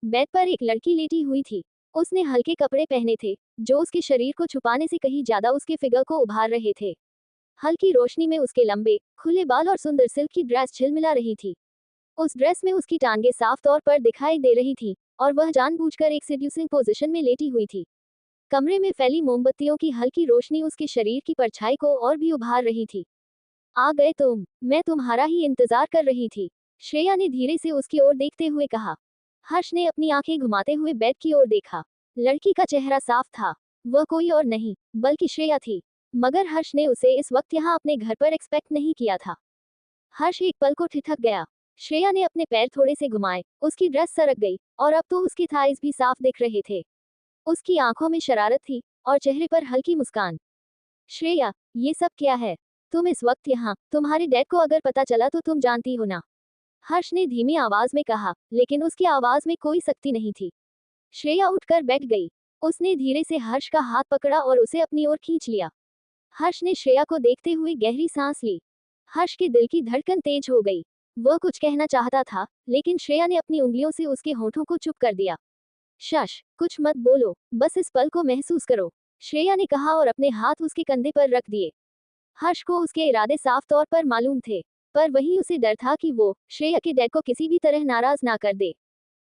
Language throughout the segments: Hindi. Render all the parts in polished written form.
बेड पर एक लड़की लेटी हुई थी। उसने हल्के कपड़े पहने थे, जो उसके शरीर को छुपाने से कहीं ज्यादा उसके फिगर को उभार रहे थे। हल्की रोशनी में उसके लंबे, खुले बाल और सुंदर सिल्क की ड्रेस झिलमिला रही थी। उस ड्रेस में उसकी टांगें साफ तौर पर दिखाई दे रही थी, और वह जानबूझकर एक सेड्यूसिंग पोजीशन में लेटी हुई थी। कमरे में फैली मोमबत्तियों की हल्की रोशनी उसके शरीर की परछाई को और भी उभार रही थी। आ गए तुम, मैं तुम्हारा ही इंतजार कर रही थी, श्रेया ने धीरे से उसकी ओर देखते हुए कहा। हर्ष ने अपनी आंखें घुमाते हुए बेड की ओर देखा। लड़की का चेहरा साफ था। वह कोई और नहीं, बल्कि श्रेया थी। मगर हर्ष ने उसे इस वक्त यहाँ अपने घर पर एक्सपेक्ट नहीं किया था। हर्ष एक पल को ठिठक गया। श्रेया ने अपने पैर थोड़े से घुमाए, उसकी ड्रेस सरक गई, और अब तो उसके थाइज भी साफ दिख रहे थे। उसकी आंखों में शरारत थी, और चेहरे पर हल्की मुस्कान। श्रेया, ये सब क्या है? तुम इस वक्त यहाँ, तुम्हारे डैड को अगर पता चला तो तुम जानती हो ना। हर्ष ने धीमी आवाज में कहा, लेकिन उसकी आवाज में कोई सख्ती नहीं थी। श्रेया उठकर बैठ गई। उसने धीरे से हर्ष का हाथ पकड़ा और उसे अपनी ओर खींच लिया। हर्ष ने श्रेया को देखते हुए गहरी सांस ली। हर्ष के दिल की धड़कन तेज हो गई। वह कुछ कहना चाहता था, लेकिन श्रेया ने अपनी उंगलियों से उसके होठों को चुप कर दिया। शश, कुछ मत बोलो, बस इस पल को महसूस करो, श्रेया ने कहा और अपने हाथ उसके कंधे पर रख दिए। हर्ष को उसके इरादे साफ तौर पर मालूम थे, पर वही उसे डर था कि वो श्रेया के डैड को किसी भी तरह नाराज ना कर दे।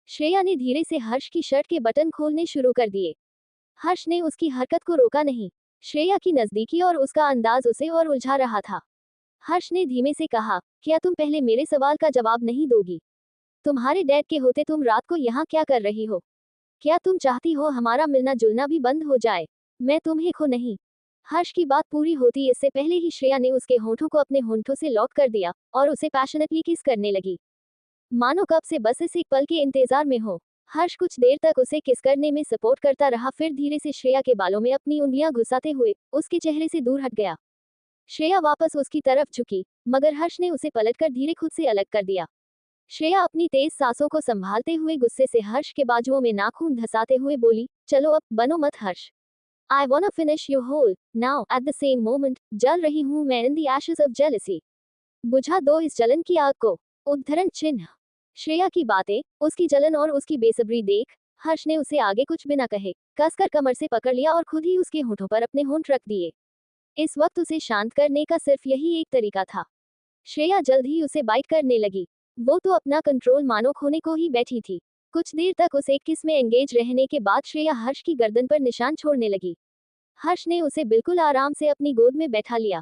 श्रेया ने धीरे से हर्ष की शर्ट के बटन खोलने शुरू कर दिए। हर्ष ने उसकी हरकत को रोका नहीं। श्रेया की नजदीकी और उसका अंदाज उसे और उलझा रहा था। हर्ष ने धीमे से कहा, क्या तुम पहले मेरे सवाल का जवाब नहीं दोगी? तुम्हारे डैड के होते तुम रात को यहाँ क्या कर रही हो? क्या तुम चाहती हो हमारा मिलना जुलना भी बंद हो जाए? मैं तुम्हें खो नहीं। हर्ष की बात पूरी होती इससे पहले ही श्रेया ने उसके होठों को अपने होंठों से लॉक कर दिया, और उसे पैशनेटली किस करने लगी, मानो कब से बस इस एक पल के इंतजार में हो। हर्ष कुछ देर तक उसे किस करने में सपोर्ट करता रहा, फिर धीरे से श्रेया के बालों में अपनी उंगलियां घुसाते हुए उसके चेहरे से दूर हट गया। श्रेया वापस उसकी तरफ झुकी, मगर हर्ष ने उसे पलटकर धीरे खुद से अलग कर दिया। श्रेया अपनी तेज सांसों को संभालते हुए गुस्से से हर्ष के बाजुओं में नाखून धंसाते हुए बोली, चलो अब बनो मत Harsh. I wanna finish you whole now at the same moment, जल रही हूँ मैं in the ashes of jealousy. बुझा दो इस जलन की आग को। उद्धरण चिन्ह। श्रेया की बातें, उसकी जलन और उसकी बेसब्री देख हर्ष ने उसे आगे कुछ बिना कहे कसकर कमर से पकड़ लिया और खुद ही उसके होठों पर अपने होंठ रख दिए। इस वक्त उसे शांत करने का सिर्फ यही एक तरीका था। श्रेया जल्द ही उसे बाइट करने लगी। वो तो अपना कंट्रोल मानो खोने को ही बैठी थी। कुछ देर तक उसे किस में एंगेज रहने के बाद श्रेया हर्ष की गर्दन पर निशान छोड़ने लगी। हर्ष ने उसे बिल्कुल आराम से अपनी गोद में बैठा लिया।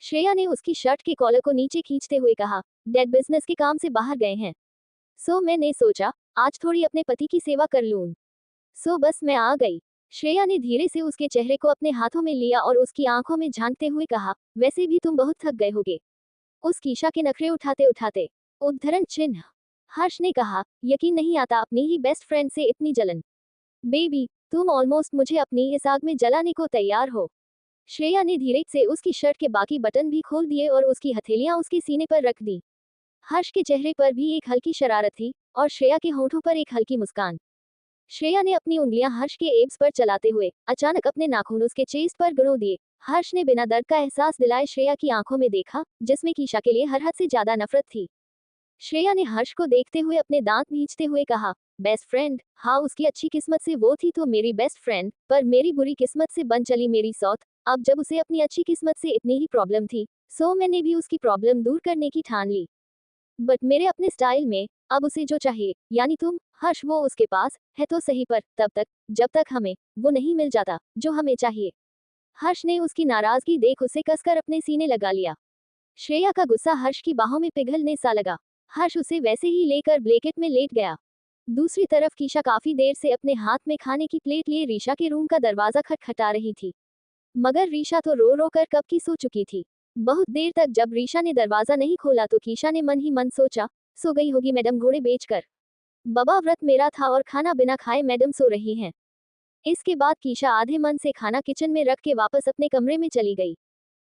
श्रेया ने उसकी शर्ट के कॉलर को नीचे खींचते हुए कहा, डैड बिजनेस के काम से बाहर गए हैं, सो मैंने सोचा आज थोड़ी अपने पति की सेवा कर लूं। सो बस मैं आ गई। श्रेया ने धीरे से उसके चेहरे को अपने हाथों में लिया और उसकी आंखों में झांकते हुए कहा, वैसे भी तुम बहुत थक गए होगे। उस कीशा के नखरे उठाते उठाते। उद्धरण चिन्ह। हर्ष ने कहा, यकीन नहीं आता अपनी ही बेस्ट फ्रेंड से इतनी जलन। बेबी, तुम ऑलमोस्ट मुझे अपनी इस आग में जलाने को तैयार हो। श्रेया ने धीरे से उसकी शर्ट के बाकी बटन भी खोल दिए और उसकी हथेलियां उसके सीने पर रख दी। हर्ष के चेहरे पर भी एक हल्की शरारत थी, और श्रेया के होठों पर एक हल्की मुस्कान। श्रेया ने अपनी उंगलियां हर्ष के एब्स पर चलाते हुए अचानक अपने नाखून उसके चेस्ट पर गुरो दिए। हर्ष ने बिना दर्द का एहसास दिलाए श्रेया की आंखों में देखा, जिसमें कीशा के लिए हर हद से ज्यादा नफरत थी। श्रेया ने हर्ष को देखते हुए अपने दांत भींचते हुए कहा, बेस्ट फ्रेंड, हाँ उसकी अच्छी किस्मत से वो थी तो मेरी बेस्ट फ्रेंड, पर मेरी बुरी किस्मत से बन चली मेरी सौत। अब जब उसे अपनी अच्छी किस्मत से इतनी ही प्रॉब्लम थी, सो मैंने भी उसकी प्रॉब्लम दूर करने की ठान ली। बट मेरे अपने स्टाइल में, अब उसे जो चाहिए, यानी तुम, हर्ष, वो उसके पास है तो सही, पर तब तक जब तक हमें वो नहीं मिल जाता जो हमें चाहिए। हर्ष ने उसकी नाराजगी देख उसे कसकर अपने सीने लगा लिया। श्रेया का गुस्सा हर्ष की बाहों में पिघलने सा लगा। हर्ष उसे वैसे ही लेकर ब्लैकेट में लेट गया। दूसरी तरफ कीशा काफी देर से अपने हाथ में खाने की प्लेट लिए रीशा के रूम का दरवाजा खटखटा रही थी। मगर रीशा तो रो रो कर कब की सो चुकी थी। बहुत देर तक जब रीशा ने दरवाजा नहीं खोला तो कीशा ने मन ही मन सोचा, सो गई होगी मैडम घोड़े बेचकर। बबा व्रत मेरा था और खाना बिना खाए मैडम सो रही हैं। इसके बाद कीशा आधे मन से खाना किचन में रख के वापस अपने कमरे में चली गई।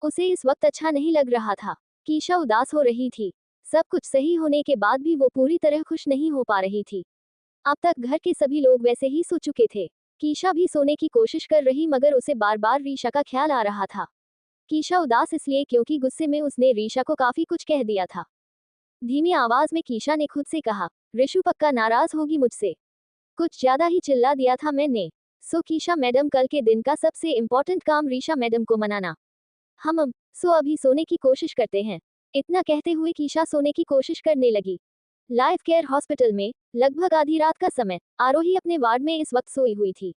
उसे इस वक्त अच्छा नहीं लग रहा था। कीशा उदास हो रही थी। सब कुछ सही होने के बाद भी वो पूरी तरह खुश नहीं हो पा रही थी। अब तक घर के सभी लोग वैसे ही सो चुके थे। कीशा भी सोने की कोशिश कर रही, मगर उसे बार बार रीशा का ख्याल आ रहा था। कीशा उदास इसलिए क्योंकि गुस्से में उसने रीशा को काफी कुछ कह दिया था। धीमी आवाज में कीशा ने खुद से कहा, रिशु पक्का नाराज होगी मुझसे। कुछ ज्यादा ही चिल्ला दिया था मैंने। सो कीशा मैडम, कल के दिन का सबसे इम्पोर्टेंट काम रीशा मैडम को मनाना। हम सो अभी सोने की कोशिश करते हैं। इतना कहते हुए कीशा सोने की कोशिश करने लगी। लाइफ केयर हॉस्पिटल में लगभग आधी रात का समय आरोही अपने वार्ड में इस वक्त सोई हुई थी।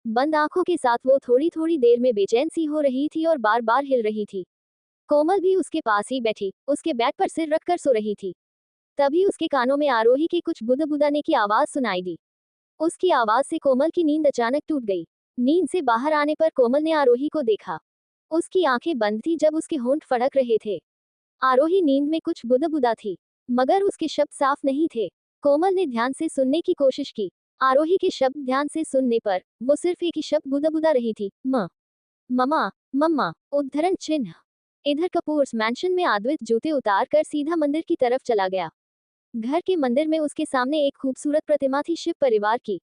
बंद आंखों के साथ वो थोड़ी थोड़ी देर में बेचैन सी हो रही थी और बार बार हिल रही थी। कोमल भी उसके पास ही बैठी उसके बेड पर सिर रखकर सो रही थी। तभी उसके कानों में आरोही के कुछ बुदबुदाने की आवाज सुनाई दी। उसकी आवाज से कोमल की नींद अचानक टूट गई। नींद से बाहर आने पर कोमल ने आरोही को देखा। उसकी आंखें बंद थी जब उसके होंठ फड़क रहे थे। आरोही नींद में कुछ बुदबुदा थी, मगर उसके शब्द साफ नहीं थे। कोमल ने ध्यान से सुनने की कोशिश की। आरोही के शब्द ध्यान से सुनने पर वो सिर्फ एक ही शब्द बुदबुदा रही थी, ममा, मम्मा। उद्धरण चिन्ह। इधर कपूर्स मैंशन में अद्वैत जूते उतार कर सीधा मंदिर की तरफ चला गया। घर के मंदिर में उसके सामने एक खूबसूरत प्रतिमा थी शिव परिवार की।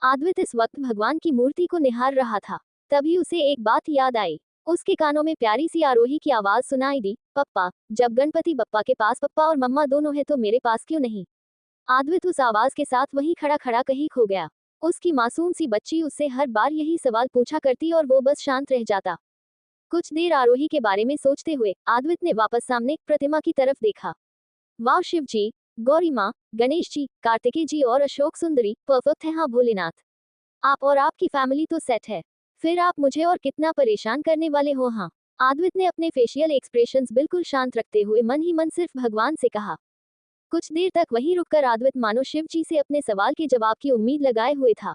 अद्वैत इस वक्त भगवान की मूर्ति को निहार रहा था। तभी उसे एक बात याद आई। उसके कानों में प्यारी सी आरोही की आवाज सुनाई दी, पप्पा, जब गणपति बप्पा के पास पप्पा और मम्मा दोनों है तो मेरे पास क्यों नहीं। अद्वैत उस आवाज के साथ वहीं खड़ा खड़ा कहीं खो गया। उसकी मासूम सी बच्ची उससे हर बार यही सवाल पूछा करती और वो बस शांत रह जाता। कुछ देर आरोही के बारे में सोचते हुए अद्वैत ने वापस सामने प्रतिमा की तरफ देखा। वाह शिव जी, गौरी माँ, गणेश जी, कार्तिकेय जी और अशोक सुंदरी परफेक्ट है। हाँ भोलेनाथ, आप और आपकी फैमिली तो सेट है। फिर आप मुझे और कितना परेशान करने वाले हो। हाँ, अद्वैत ने अपने फेशियल एक्सप्रेशंस बिल्कुल शांत रखते हुए मन ही मन सिर्फ भगवान से कहा। कुछ देर तक वहीं रुककर अद्वैत मानो शिव जी से अपने सवाल के जवाब की उम्मीद लगाए हुए था।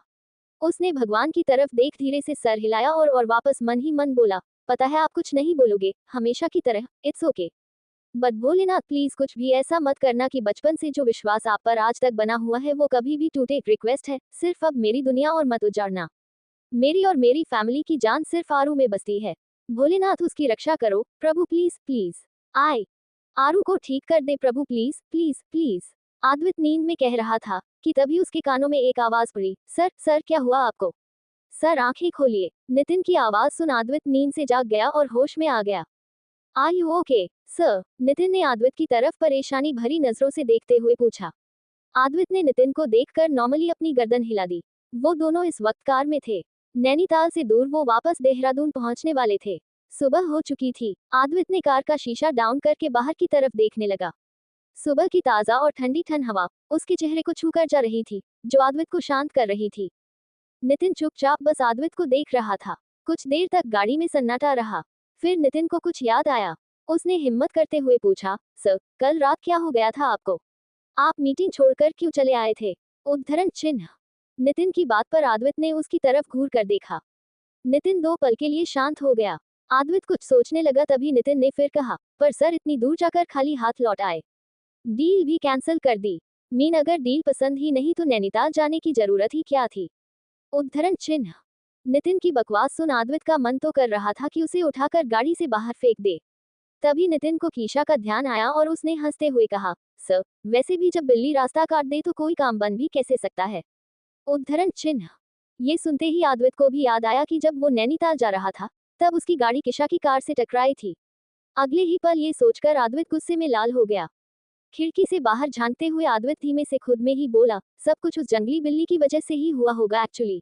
उसने भगवान की तरफ देख धीरे से सर हिलाया और वापस मन ही मन बोला, पता है आप कुछ नहीं बोलोगे, हमेशा की तरह, it's okay. But Bholenath please कुछ भी ऐसा मत करना कि बचपन से जो विश्वास आप पर आज तक बना हुआ है वो कभी भी टूटे। एक रिक्वेस्ट है, सिर्फ अब मेरी दुनिया और मत उजाड़ना। मेरी और मेरी फैमिली की जान सिर्फ आरू में बसती है। भोलेनाथ उसकी रक्षा करो प्रभु, प्लीज प्लीज। आए आरू को ठीक कर दे प्रभु, प्लीज प्लीज प्लीज। अद्वैत नींद में कह रहा था कि तभी उसके कानों में एक आवाज पड़ी, सर सर क्या हुआ आपको। सर आंखें खोलिए। नितिन की आवाज सुन अद्वैत नींद से जाग गया और होश में आ गया। Are you okay sir, Nitin ने अद्वैत की तरफ परेशानी भरी नजरों से देखते हुए पूछा। अद्वैत ने नितिन को देखकर नॉर्मली अपनी गर्दन हिला दी। वो दोनों इस वक्त कार में थे। नैनीताल से दूर वो वापस देहरादून पहुंचने वाले थे। सुबह हो चुकी थी। अद्वैत ने कार का शीशा डाउन करके बाहर की तरफ देखने लगा। सुबह की ताजा और ठंडी ठंड हवा उसके चेहरे को छूकर जा रही थी, जो अद्वैत को शांत कर रही थी। नितिन चुपचाप बस अद्वैत को देख रहा था। कुछ देर तक गाड़ी में सन्नाटा रहा। फिर नितिन को कुछ याद आया। उसने हिम्मत करते हुए पूछा, सर, कल रात क्या हो गया था आपको। आप मीटिंग छोड़कर क्यों चले आए थे। उद्धरण चिन्ह। नितिन की बात पर अद्वैत ने उसकी तरफ घूर कर देखा। नितिन 2 पल के लिए शांत हो गया। अद्वैत कुछ सोचने लगा, तभी नितिन ने फिर कहा, पर सर इतनी दूर जाकर खाली हाथ लौट आए। डील भी कैंसिल कर दी। मीन अगर डील पसंद ही नहीं तो नैनीताल जाने की जरूरत ही क्या थी। उद्धरण चिन्ह। नितिन की बकवास सुन अद्वैत का मन तो कर रहा था कि उसे उठाकर गाड़ी से बाहर फेंक दे। तभी नितिन को कीशा का ध्यान आया और उसने हंसते हुए कहा, सर, वैसे भी जब बिल्ली रास्ता काट दे तो कोई काम बन भी कैसे सकता है। उद्धरण चिन्ह। ये सुनते ही अद्वैत को भी याद आया कि जब वो नैनीताल जा रहा था तब उसकी गाड़ी कीशा की कार से टकराई थी। अगले ही पल ये सोचकर अद्वैत गुस्से में लाल हो गया। खिड़की से बाहर झांकते हुए अद्वैत धीमे से खुद में ही बोला, सब कुछ उस जंगली बिल्ली की वजह से ही हुआ होगा एक्चुअली।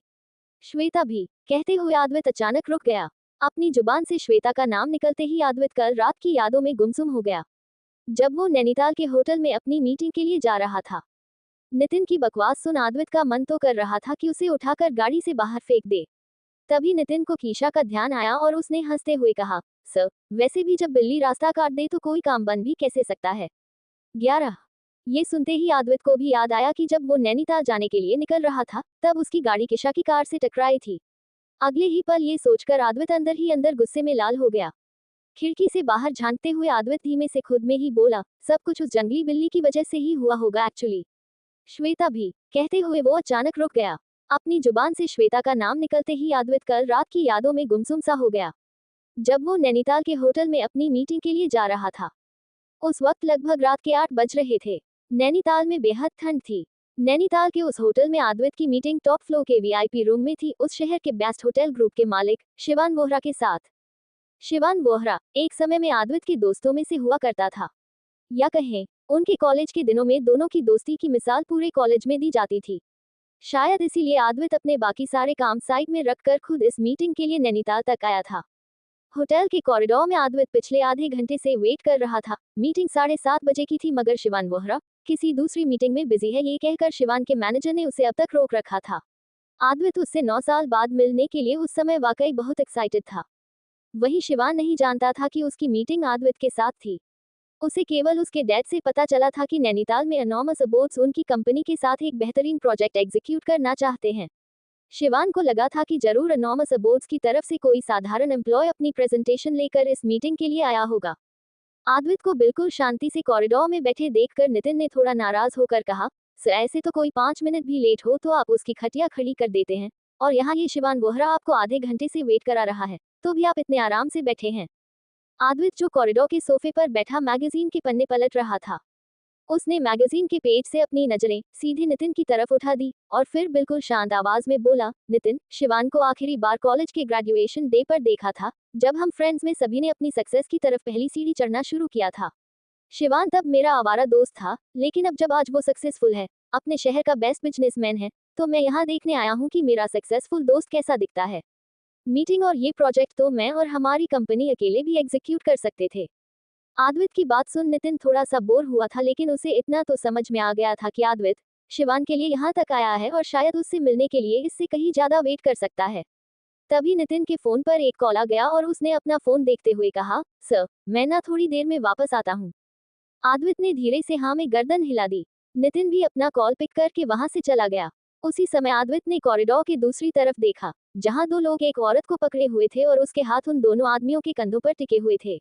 श्वेता भी। कहते हुए अद्वैत अचानक रुक गया। अपनी जुबान से श्वेता का नाम निकलते ही अद्वैत कल रात की यादों में गुमसुम हो गया, जब वो नैनीताल के होटल में अपनी मीटिंग के लिए जा रहा था। नितिन की बकवास सुन अद्वैत का मन तो कर रहा था कि उसे उठाकर गाड़ी से बाहर फेंक दे। तभी नितिन को कीशा का ध्यान आया और उसने हंसते हुए कहा, सर, वैसे भी जब बिल्ली रास्ता काट दे तो कोई काम बन भी कैसे सकता है। 11। ये सुनते ही अद्वैत को भी याद आया कि जब वो नैनीताल जाने के लिए निकल रहा था तब उसकी गाड़ी कीशा की कार से टकराई थी। अगले ही पल ये सोचकर अद्वैत अंदर ही अंदर गुस्से में लाल हो गया। खिड़की से बाहर झांकते हुए अद्वैत धीमे से खुद में ही बोला, सब कुछ उस जंगली बिल्ली की वजह से ही हुआ होगा एक्चुअली। श्वेता भी। कहते हुए वो अचानक रुक गया। अपनी जुबान से श्वेता का नाम निकलते ही अद्वैत कल रात की यादों में गुमसुम सा हो गया, जब वो नैनीताल के होटल में अपनी मीटिंग के लिए जा रहा था। उस वक्त लगभग रात के 8 बज रहे थे। नैनीताल में बेहद ठंड थी। नैनीताल के उस होटल में अद्वैत की मीटिंग टॉप फ्लोर के वीआईपी रूम में थी, उस शहर के बेस्ट होटल ग्रुप के मालिक शिवान वोहरा के साथ। शिवान वोहरा एक समय में अद्वैत के दोस्तों में से हुआ करता था, या कहें उनके कॉलेज के दिनों में दोनों की दोस्ती की मिसाल पूरे कॉलेज में दी जाती थी। शायद इसीलिए आद्वित अपने बाकी सारे काम साइड में रखकर खुद इस मीटिंग के लिए नैनीताल तक आया था। होटल के कॉरिडोर में आद्वित पिछले आधे घंटे से वेट कर रहा था। मीटिंग 7:30 बजे की थी, मगर शिवान वोहरा किसी दूसरी मीटिंग में बिजी है, ये कहकर शिवान के मैनेजर ने उसे अब तक रोक रखा था। आद्वित उससे 9 साल बाद मिलने के लिए उस समय वाकई बहुत एक्साइटेड था। वही शिवान नहीं जानता था कि उसकी मीटिंग आद्वित के साथ थी। उसे केवल उसके डैड से पता चला था कि नैनीताल में एनॉर्मस अबोर्ड्स उनकी कंपनी के साथ एक बेहतरीन प्रोजेक्ट एग्जीक्यूट करना चाहते हैं। शिवान को लगा था कि जरूर एनॉर्मस अबोर्ड्स की तरफ से कोई साधारण एम्प्लॉय अपनी प्रेजेंटेशन लेकर इस मीटिंग के लिए आया होगा। आद्वित को बिल्कुल शांति से कॉरिडोर में बैठे देखकर नितिन ने थोड़ा नाराज होकर कहा, सर ऐसे तो कोई 5 मिनट भी लेट हो तो आप उसकी खटिया खड़ी कर देते हैं, और यहाँ ये शिवान वोहरा आपको आधे घंटे से वेट करा रहा है, तो भी आप इतने आराम से बैठे हैं। आद्वित जो कॉरिडोर के सोफे पर बैठा मैगजीन के पन्ने पलट रहा था, उसने मैगजीन के पेज से अपनी नजरें सीधे नितिन की तरफ उठा दी और फिर बिल्कुल शांत आवाज में बोला, नितिन, शिवान को आखिरी बार कॉलेज के ग्रेजुएशन डे पर देखा था, जब हम फ्रेंड्स में सभी ने अपनी सक्सेस की तरफ पहली सीढ़ी चढ़ना शुरू किया था। शिवान तब मेरा आवारा दोस्त था, लेकिन अब जब आज वो सक्सेसफुल है, अपने शहर का बेस्ट बिजनेसमैन है, तो मैं यहाँ देखने आया हूँ कि मेरा सक्सेसफुल दोस्त कैसा दिखता है। मीटिंग और ये प्रोजेक्ट तो मैं और हमारी कंपनी अकेले भी एग्जीक्यूट कर सकते थे। आद्वित की बात सुन नितिन थोड़ा सा बोर हुआ था, लेकिन उसे इतना तो समझ में आ गया था कि आद्वित शिवान के लिए यहाँ तक आया है और शायद उससे मिलने के लिए इससे कहीं ज्यादा वेट कर सकता है। तभी नितिन के फोन पर एक कॉल आ गया और उसने अपना फोन देखते हुए कहा, सर मैं ना थोड़ी देर में वापस आता हूँ। आद्वित ने धीरे से हाँ में गर्दन हिला दी। नितिन भी अपना कॉल पिक करके वहां से चला गया। उसी समय आद्वित ने कॉरिडोर की दूसरी तरफ देखा, जहां 2 लोग एक औरत को पकड़े हुए थे और उसके हाथ उन दोनों आदमियों के कंधों पर टिके हुए थे।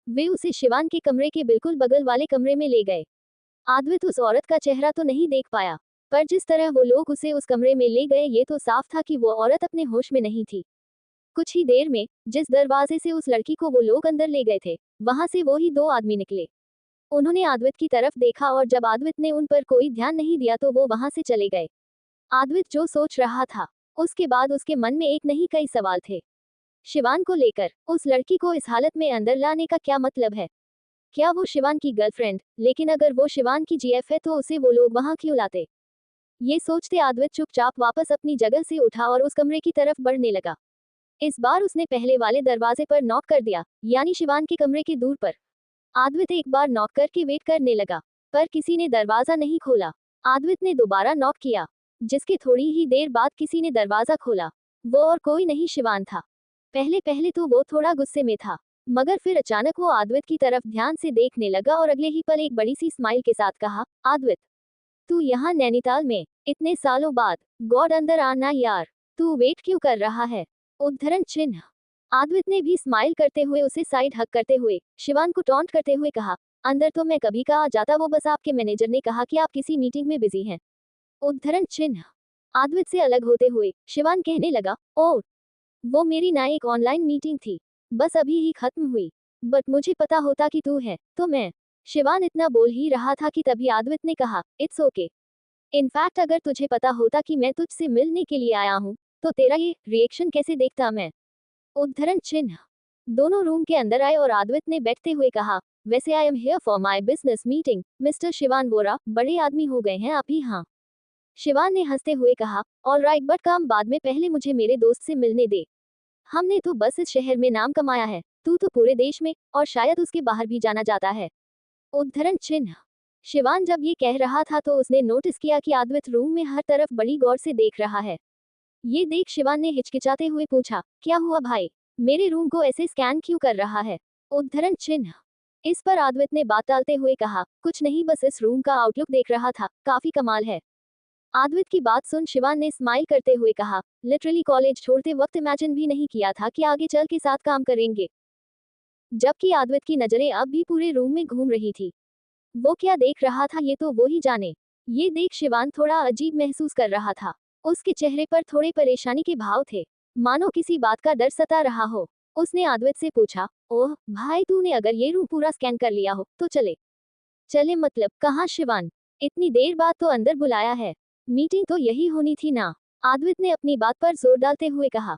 वे उसे शिवान के कमरे के बिल्कुल बगल वाले कमरे में ले गए। आद्वित उस औरत का चेहरा तो नहीं देख पाया, पर जिस तरह वो लोग उसे उस कमरे में ले गए ये तो साफ था कि वो औरत अपने होश में नहीं थी। कुछ ही देर में जिस दरवाजे से उस लड़की को वो लोग अंदर ले गए थे, वहां से वो ही 2 आदमी निकले। उन्होंने आद्वित की तरफ देखा और जब आद्वित ने उन पर कोई ध्यान नहीं दिया तो वो वहां से चले गए। आद्वित जो सोच रहा था, उसके बाद उसके मन में एक नहीं कई सवाल थे। शिवान को लेकर उस लड़की को इस हालत में अंदर लाने का क्या मतलब है? क्या वो शिवान की गर्लफ्रेंड? लेकिन अगर वो शिवान की जीएफ है तो उसे वो लोग वहां क्यों लाते? ये सोचते आद्वित चुपचाप वापस अपनी जगह से उठा और उस कमरे की तरफ बढ़ने लगा। इस बार उसने पहले वाले दरवाजे पर नॉक कर दिया, यानी शिवान के कमरे के दूर पर। आद्वित एक बार नॉक करके वेट करने लगा, पर किसी ने दरवाजा नहीं खोला। आद्वित ने दोबारा नॉक किया, जिसके थोड़ी ही देर बाद किसी ने दरवाजा खोला। वो और कोई नहीं शिवान था। पहले पहले तो वो थोड़ा गुस्से में था, मगर फिर अचानक वो आद्वित की तरफ ध्यान से देखने लगा और अगले ही पल एक बड़ी सी स्माइल के साथ कहा, आद्वित, तू यहाँ नैनीताल में इतने सालों बाद? गॉड अंदर आना यार, तू वेट क्यों कर रहा है? उद्धरण चिन्ह। आद्वित ने भी स्माइल करते हुए उसे साइड हक करते हुए शिवान को टॉन्ट करते हुए कहा, अंदर तो मैं कभी का आ जाता, वो बस आपके मैनेजर ने कहा कि आप किसी मीटिंग में बिजी हैं। उद्धरण चिन्ह। आद्वित से अलग होते हुए शिवान कहने लगा, ओ, वो मेरी ना एक ऑनलाइन मीटिंग थी, बस अभी ही खत्म हुई। बट मुझे पता होता कि तू है तो मैं। शिवान इतना बोल ही रहा था कि तभी आद्वित ने कहा, इट्स ओके। इनफैक्ट अगर तुझे पता होता कि मैं तुझसे मिलने के लिए आया हूँ, तो तेरा ये रिएक्शन कैसे देखता मैं? उद्धरण चिन्ह। दोनों रूम के अंदर आए और आद्वित ने बैठते हुए कहा, वैसे I am here for my business meeting mister Shivaan Vora, बड़े आदमी हो गए हैं आप ही। हाँ, शिवान ने हंसते हुए कहा, ऑल राइट, बट काम बाद में, पहले मुझे मेरे दोस्त से मिलने दे। हमने तो बस इस शहर में नाम कमाया है, तू तो पूरे देश में और शायद उसके बाहर भी जाना जाता है। उद्धरण चिन्ह। शिवान जब ये कह रहा था तो उसने नोटिस किया कि आद्वित रूम में हर तरफ बड़ी गौर से देख रहा है। ये देख शिवान ने हिचकिचाते हुए पूछा, क्या हुआ भाई, मेरे रूम को ऐसे स्कैन क्यों कर रहा है? उद्धरण चिन्ह। इस पर आद्वित ने बात टालते हुए कहा, कुछ नहीं, बस इस रूम का आउटलुक देख रहा था, काफी कमाल है। आद्वित की बात सुन शिवान ने स्माइल करते हुए कहा, लिटरली कॉलेज छोड़ते वक्त इमेजिन भी नहीं किया था कि आगे चल के साथ काम करेंगे। जबकि आद्वित की नजरें अब भी पूरे रूम में घूम रही थी। वो क्या देख रहा था ये तो वो ही जाने। ये देख शिवान थोड़ा अजीब महसूस कर रहा था। उसके चेहरे पर थोड़े परेशानी के भाव थे, मानो किसी बात का डर सता रहा हो। उसने आद्वित से पूछा, ओह भाई, तूने अगर ये रूम पूरा स्कैन कर लिया हो तो चले। चले मतलब कहाँ शिवान? इतनी देर बाद तो अंदर बुलाया है, मीटिंग तो यही होनी थी ना? आद्वित ने अपनी बात पर जोर डालते हुए कहा।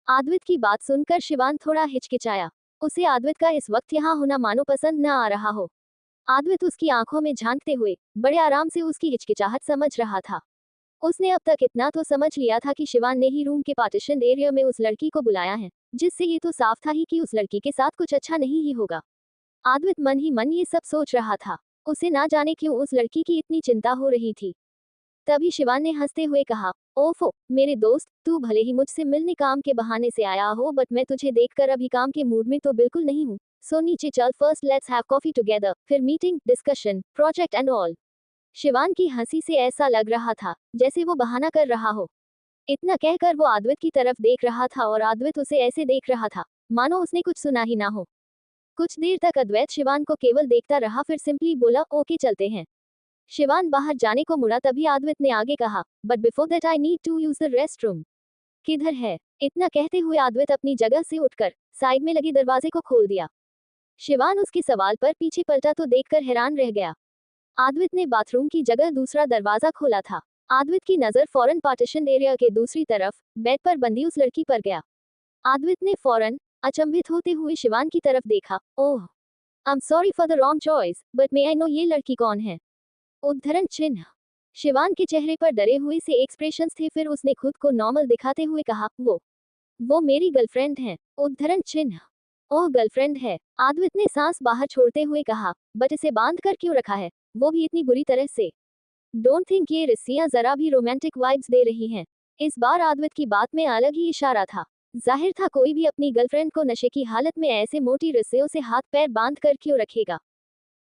आद्वित की बात सुनकर शिवान थोड़ा हिचकिचाया। उसे आद्वित का इस वक्त यहाँ होना मानो पसंद न आ रहा हो। आद्वित उसकी आंखों में झांकते हुए बड़े आराम से उसकी हिचकिचाहट समझ रहा था। उसने अब तक इतना तो समझ लिया था कि शिवान ने ही रूम के पार्टीशन एरिया में उस लड़की को बुलाया है, जिससे ये तो साफ था ही कि उस लड़की के साथ कुछ अच्छा नहीं ही होगा। आद्वित मन ही मन ये सब सोच रहा था। उसे ना जाने क्यों उस लड़की की इतनी चिंता हो रही थी। तभी शिवान ने हंसते हुए कहा, ओफो मेरे दोस्त, तू भले ही मुझसे मिलने काम के बहाने से आया हो, बट मैं तुझे देखकर अभी काम के मूड में तो बिल्कुल नहीं हूँ। सो नीचे चल, first let's have coffee together, फिर meeting, discussion, project and all. Shivan की हंसी से ऐसा लग रहा था जैसे वो बहाना कर रहा हो। इतना कहकर वो आद्वित की तरफ देख रहा था और आद्वित उसे ऐसे देख रहा था मानो उसने कुछ सुना ही ना हो। कुछ देर तक अद्वैत शिवान को केवल देखता रहा, फिर सिंपली बोला, ओके चलते हैं। शिवान बाहर जाने को मुड़ा, तभी आद्वित ने आगे कहा, but before that I need to use the restroom. किधर है? इतना कहते हुए आद्वित अपनी जगह से उठकर साइड में लगे दरवाजे को खोल दिया। शिवान उसके सवाल पर पीछे पलटा तो देखकर हैरान रह गया। आद्वित ने बाथरूम की जगह दूसरा दरवाजा खोला था। आद्वित की नजर फौरन पार्टीशन एरिया के दूसरी तरफ बेड पर बंधी उस लड़की पर गया। आद्वित ने फौरन अचंभित होते हुए शिवान की तरफ देखा। Oh, I am sorry for the wrong choice, but may I know ये लड़की कौन है? उद्धरण चिन्ह। शिवान के चेहरे पर डरे हुए से एक्सप्रेशंस थे, फिर उसने खुद को नॉर्मल दिखाते हुए कहा, वो मेरी गर्लफ्रेंड है। उद्धरण चिन्ह। ओह, गर्लफ्रेंड है। आद्वित ने सांस बाहर छोड़ते हुए कहा, बट इसे बांध कर क्यों रखा है, वो भी इतनी बुरी तरह से? डोंट थिंक ये रस्सियां जरा भी रोमांटिक वाइब्स दे रही हैं। इस बार आद्वित की बात में अलग ही इशारा था। जाहिर था कोई भी अपनी गर्लफ्रेंड को नशे की हालत में ऐसे मोटी रस्सियों से हाथ पैर बांध कर क्यों रखेगा।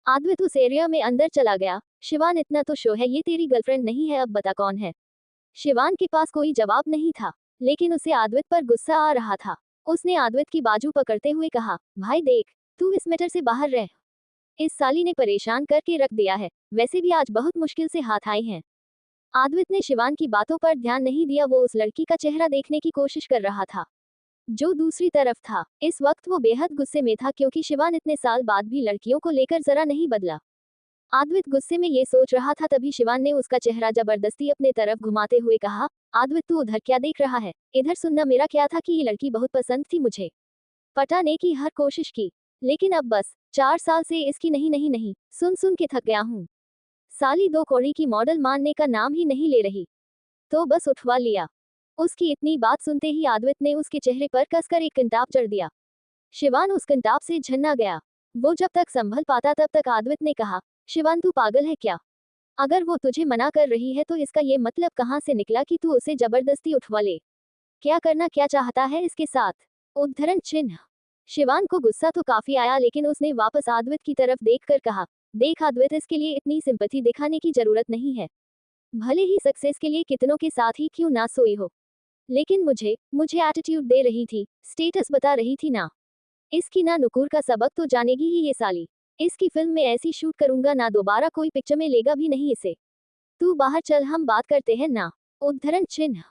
आद्वित उस एरिया में अंदर चला गया। शिवान, इतना तो शो है ये तेरी गर्लफ्रेंड नहीं है, अब बता कौन है? शिवान के पास कोई जवाब नहीं था, लेकिन उसे आद्वित पर गुस्सा आ रहा था। उसने आद्वित की बाजू पकड़ते हुए कहा, भाई देख, तू इस मैटर से बाहर रह। इस साली ने परेशान करके रख दिया है, वैसे भी आज बहुत मुश्किल से हाथ आई हैं। आद्वित ने शिवान की बातों पर ध्यान नहीं दिया, वो उस लड़की का चेहरा देखने की कोशिश कर रहा था जो दूसरी तरफ था। इस वक्त वो बेहद गुस्से में था, क्योंकि शिवान इतने साल बाद भी लड़कियों को लेकर जरा नहीं बदला। आद्वित गुस्से में ये सोच रहा था, तभी शिवान ने उसका चेहरा जबरदस्ती अपने तरफ घुमाते हुए कहा, आद्वित तू उधर क्या देख रहा है? इधर सुनना, मेरा क्या था कि ये लड़की बहुत पसंद थी मुझे। पटाने की हर कोशिश की, लेकिन अब बस 4 साल से इसकी नहीं नहीं नहीं सुन सुन के थक गया हूँ। साली 2 कौड़ी की मॉडल मानने का नाम ही नहीं ले रही, तो बस उठवा लिया। उसकी इतनी बात सुनते ही आद्वित ने उसके चेहरे पर कसकर एक कंटाप चढ़ दिया। शिवान उस कंटाप से झन्ना गया। वो जब तक संभल पाता तब तक आद्वित ने कहा, शिवान तू पागल है क्या? अगर वो तुझे मना कर रही है तो इसका ये मतलब कहाँ से निकला कि तू उसे जबरदस्ती उठवा ले? क्या करना क्या चाहता है इसके साथ? उद्धरण चिन्ह। शिवान को गुस्सा तो काफी आया, लेकिन उसने वापस आद्वित की तरफ देखकर कहा, देख आद्वित, इसके लिए इतनी सिंपैथी दिखाने की जरूरत नहीं है। भले ही सक्सेस के लिए कितनों के साथ ही क्यों ना सोई हो, लेकिन मुझे मुझे एटीट्यूड दे रही थी, स्टेटस बता रही थी ना। इसकी ना नुकुर का सबक तो जानेगी ही ये साली। इसकी फिल्म में ऐसी शूट करूंगा ना, दोबारा कोई पिक्चर में लेगा भी नहीं इसे। तू बाहर चल, हम बात करते हैं ना। उद्धरण चिन्ह।